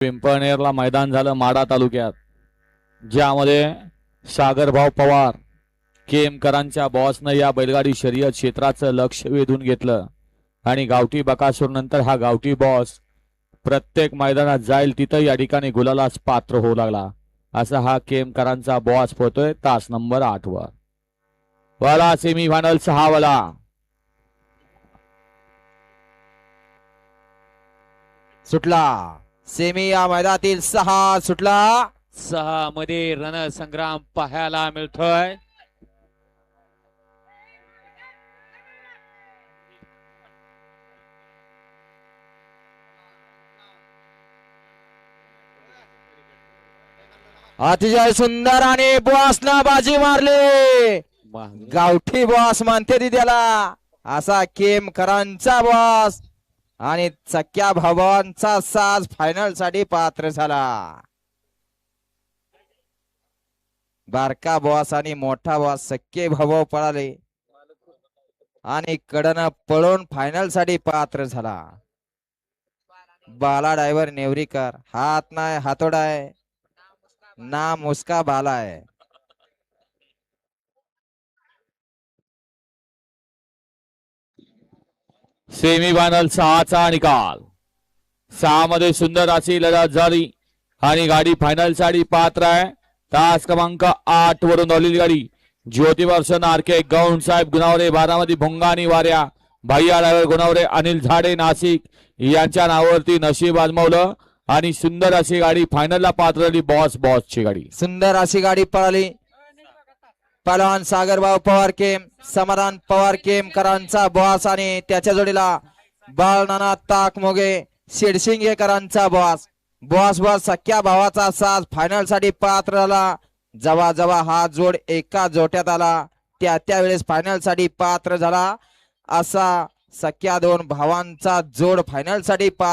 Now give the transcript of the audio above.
पिंपळनेरला मैदान झालं माडा तालुक्यात, ज्यामध्ये सागरभाऊ पवार केमकरांच्या बॉसनं या बैलगाडी शर्यत क्षेत्राचं लक्ष वेधून घेतलं आणि गावठी बकासूर नंतर हा गावठी बॉस प्रत्येक मैदानात जाईल तिथं या ठिकाणी गुलालाच पात्र होऊ लागला। असा हा केमकरांचा बॉस पोहतोय तास नंबर 8 वर। वाला सेमी फायनल 6 वाला सुटला। सेमी या मैदानातील 6 सुटला। 6 मध्ये रणसंग्राम पाहायला मिळतोय। अतिशय सुंदर आणि बॉसना बाजी मारली। गावठी बॉस म्हणते ती त्याला, असा केमकरांचा बॉस आणि चक्क्या भावांचा साज फायनल साठी पात्र झाला। बारका बॉस आणि मोठा बॉस सक्के भाऊ पळाले आणि कडनं पळून फायनल साठी पात्र झाला। बाला ड्रायव्हर नेवरीकर, हात नाही हातोडा आहे ना मुस्का बाला आहे। सेमी फायनल 6 चा निकाल। 6 मध्ये सुंदर अशी लढत झाली आणि गाडी फायनल साठी पात्र आहे। तास क्रमांक 8 वरून आलेली गाडी ज्योतिवर्ष नारके गौंड साहेब गुणावरे बारामती भोंगानी वाऱ्या भैया ड्रायव्हर गुणावरे अनिल झाडे नाशिक यांच्या नावावरती नशीब आजमावलं आणि सुंदर अशी गाडी फायनलला पात्र झाली। बॉसची गाडी सुंदर अशी गाडी पळाली। पहलवान सागरभाऊ पवार केम, समाधान पवार केमकरांचा बॉस आणि त्याच्या जोडीला बाळनाना ताक मोगे शिडशिंगेकरांचा बॉस। बॉस सख्या भावाचा साज फायनल साठी पात्र झाला। जेव्हा जेव्हा हा जोड एका जोट्यात आला त्यावेळेस फायनल साठी पात्र झाला। असा सख्या 2 भावांचा जोड फायनल साठी पात्र